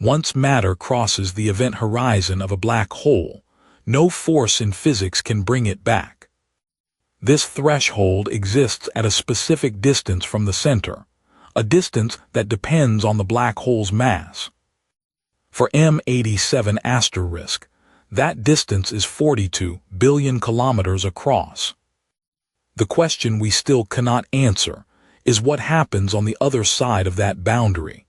Once matter crosses the event horizon of a black hole, no force in physics can bring it back. This threshold exists at a specific distance from the center, a distance that depends on the black hole's mass. For M87*, that distance is 42 billion kilometers across. The question we still cannot answer is what happens on the other side of that boundary.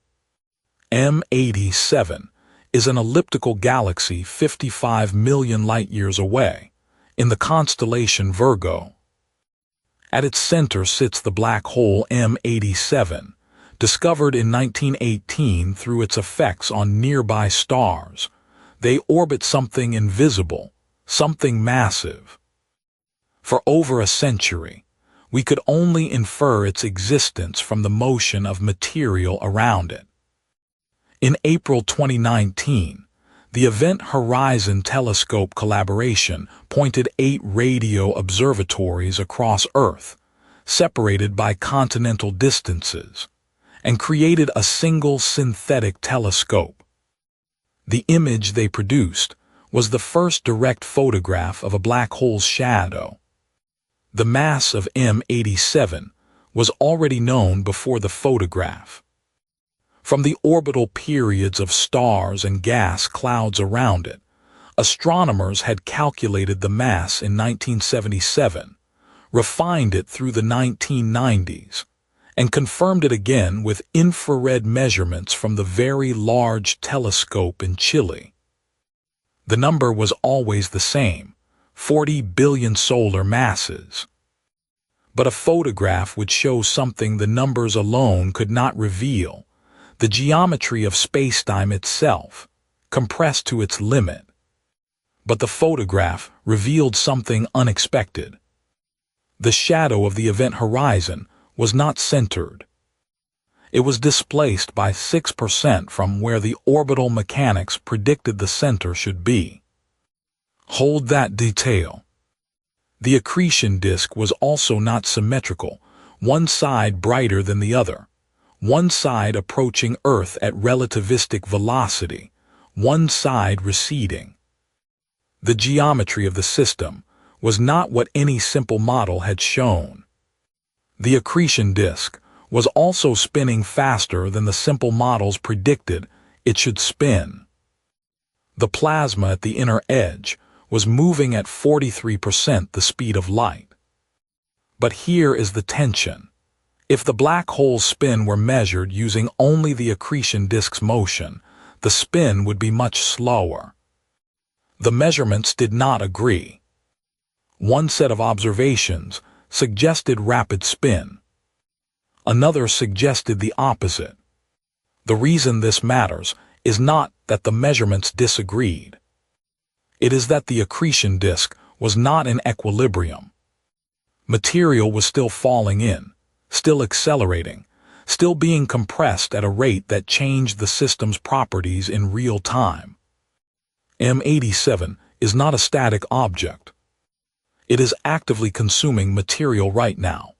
M87 is an elliptical galaxy 55 million light-years away, in the constellation Virgo. At its center sits the black hole M87, discovered in 1918 through its effects on nearby stars. They orbit something invisible, something massive. For over a century, we could only infer its existence from the motion of material around it. In April 2019, the Event Horizon Telescope collaboration pointed 8 radio observatories across Earth, separated by continental distances, and created a single synthetic telescope. The image they produced was the first direct photograph of a black hole's shadow. The mass of M87 was already known before the photograph. From the orbital periods of stars and gas clouds around it, astronomers had calculated the mass in 1977, refined it through the 1990s, and confirmed it again with infrared measurements from the Very Large Telescope in Chile. The number was always the same, 40 billion solar masses. But a photograph would show something the numbers alone could not reveal: the geometry of spacetime itself, compressed to its limit. But the photograph revealed something unexpected. The shadow of the event horizon was not centered. It was displaced by 6% from where the orbital mechanics predicted the center should be. Hold that detail. The accretion disk was also not symmetrical, one side brighter than the other, one side approaching Earth at relativistic velocity, one side receding. The geometry of the system was not what any simple model had shown. The accretion disk was also spinning faster than the simple models predicted it should spin. The plasma at the inner edge was moving at 43% the speed of light. But here is the tension. If the black hole's spin were measured using only the accretion disk's motion, the spin would be much slower. The measurements did not agree. One set of observations suggested rapid spin. Another suggested the opposite. The reason this matters is not that the measurements disagreed. It is that the accretion disk was not in equilibrium. Material was still falling in, still accelerating, still being compressed at a rate that changed the system's properties in real time. M87 is not a static object. It is actively consuming material right now.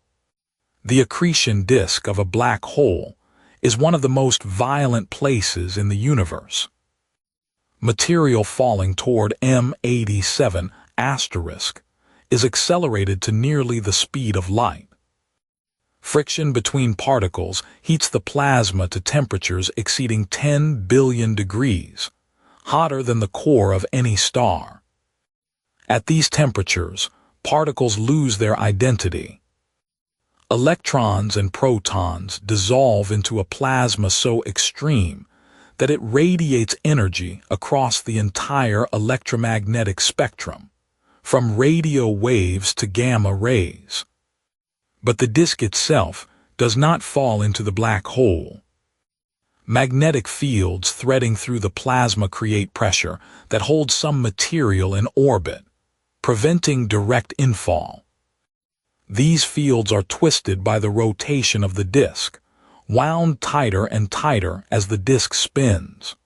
The accretion disk of a black hole is one of the most violent places in the universe. Material falling toward M87* is accelerated to nearly the speed of light. Friction between particles heats the plasma to temperatures exceeding 10 billion degrees, hotter than the core of any star. At these temperatures, particles lose their identity. Electrons and protons dissolve into a plasma so extreme that it radiates energy across the entire electromagnetic spectrum, from radio waves to gamma rays. But the disk itself does not fall into the black hole. Magnetic fields threading through the plasma create pressure that holds some material in orbit, preventing direct infall. These fields are twisted by the rotation of the disk, wound tighter and tighter as the disk spins.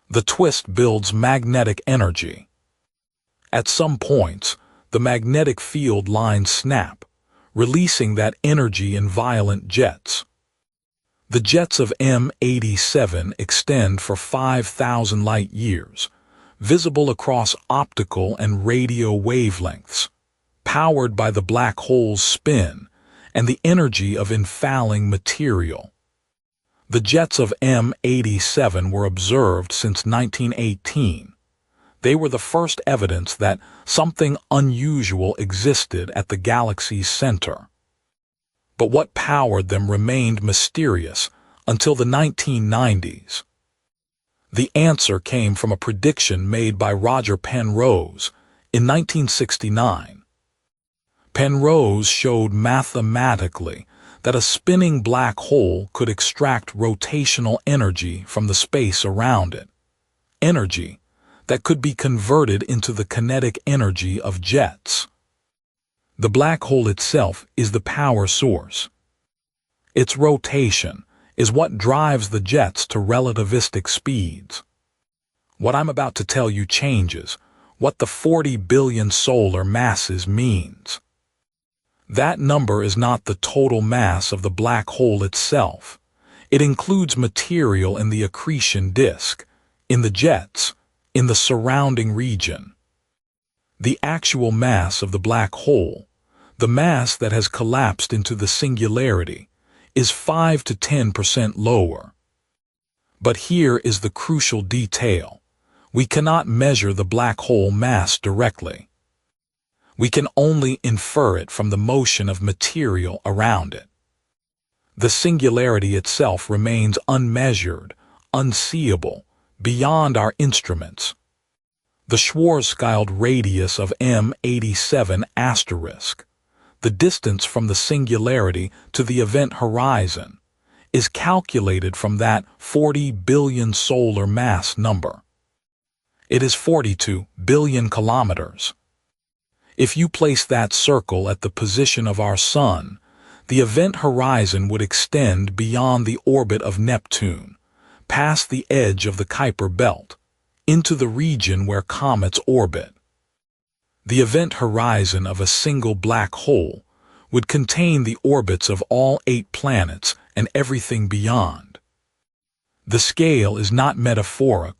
The twist builds magnetic energy. At some points, the magnetic field lines snap, releasing that energy in violent jets. The jets of M87 extend for 5,000 light-years, visible across optical and radio wavelengths, powered by the black hole's spin and the energy of infalling material. The jets of M87 were observed since 1918. They were the first evidence that something unusual existed at the galaxy's center. But what powered them remained mysterious until the 1990s. The answer came from a prediction made by Roger Penrose in 1969. Penrose showed mathematically that a spinning black hole could extract rotational energy from the space around it, energy that could be converted into the kinetic energy of jets. The black hole itself is the power source. Its rotation is what drives the jets to relativistic speeds. What I'm about to tell you changes what the 40 billion solar masses means. That number is not the total mass of the black hole itself. It includes material in the accretion disk, in the jets, in the surrounding region. The actual mass of the black hole, the mass that has collapsed into the singularity, is 5 to 10% lower. But here is the crucial detail. We cannot measure the black hole mass directly. We can only infer it from the motion of material around it. The singularity itself remains unmeasured, unseeable, beyond our instruments. The Schwarzschild radius of M87 asterisk, the distance from the singularity to the event horizon, is calculated from that 40 billion solar mass number. It is 42 billion kilometers. If you place that circle at the position of our Sun, the event horizon would extend beyond the orbit of Neptune, past the edge of the Kuiper belt, into the region where comets orbit. The event horizon of a single black hole would contain the orbits of all 8 planets and everything beyond. The scale is not metaphoric.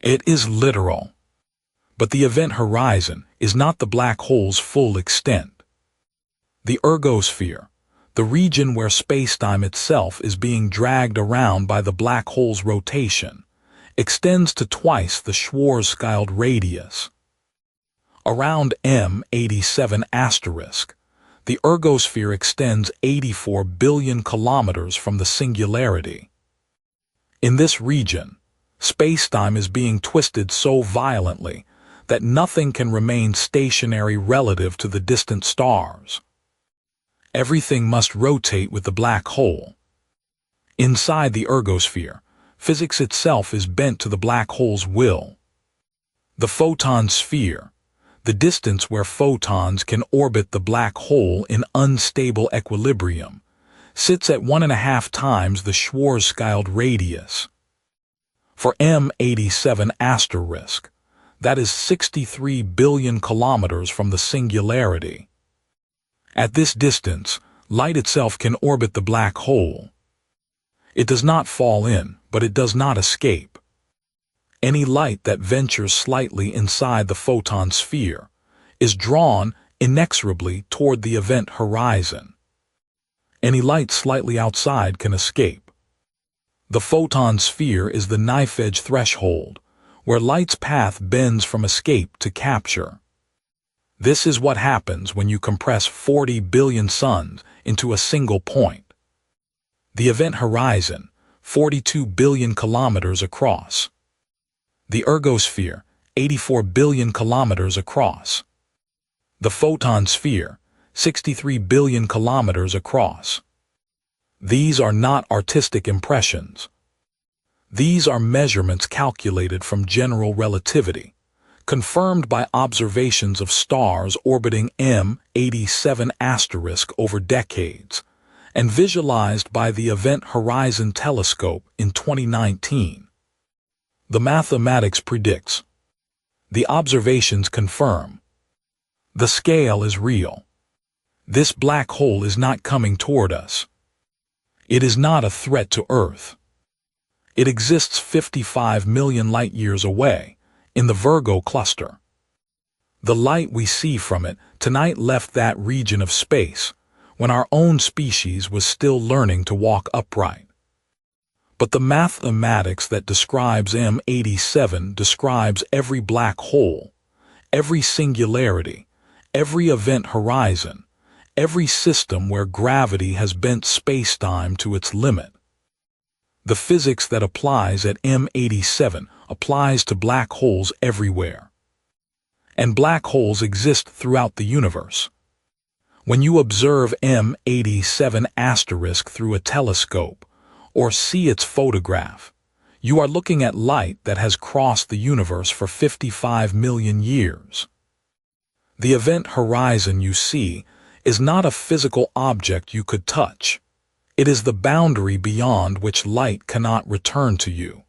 It is literal. But the event horizon is not the black hole's full extent. The ergosphere, the region where spacetime itself is being dragged around by the black hole's rotation, extends to twice the Schwarzschild radius. Around M87 asterisk, the ergosphere extends 84 billion kilometers from the singularity. In this region, spacetime is being twisted so violently that nothing can remain stationary relative to the distant stars. Everything must rotate with the black hole. Inside the ergosphere, physics itself is bent to the black hole's will. The photon sphere, the distance where photons can orbit the black hole in unstable equilibrium, sits at 1.5 times the Schwarzschild radius. For M87 asterisk, that is 63 billion kilometers from the singularity. At this distance, light itself can orbit the black hole. It does not fall in, but it does not escape. Any light that ventures slightly inside the photon sphere is drawn inexorably toward the event horizon. Any light slightly outside can escape. The photon sphere is the knife-edge threshold, where light's path bends from escape to capture. This is what happens when you compress 40 billion suns into a single point. The event horizon, 42 billion kilometers across. The ergosphere, 84 billion kilometers across. The photon sphere, 63 billion kilometers across. These are not artistic impressions. These are measurements calculated from general relativity, confirmed by observations of stars orbiting M87 asterisk over decades, and visualized by the Event Horizon Telescope in 2019. The mathematics predicts. The observations confirm. The scale is real. This black hole is not coming toward us. It is not a threat to Earth. It exists 55 million light-years away, in the Virgo cluster. The light we see from it tonight left that region of space, when our own species was still learning to walk upright. But the mathematics that describes M87 describes every black hole, every singularity, every event horizon, every system where gravity has bent space-time to its limit. The physics that applies at M87 applies to black holes everywhere. And black holes exist throughout the universe. When you observe M87* through a telescope, or see its photograph, you are looking at light that has crossed the universe for 55 million years. The event horizon you see is not a physical object you could touch. It is the boundary beyond which light cannot return to you.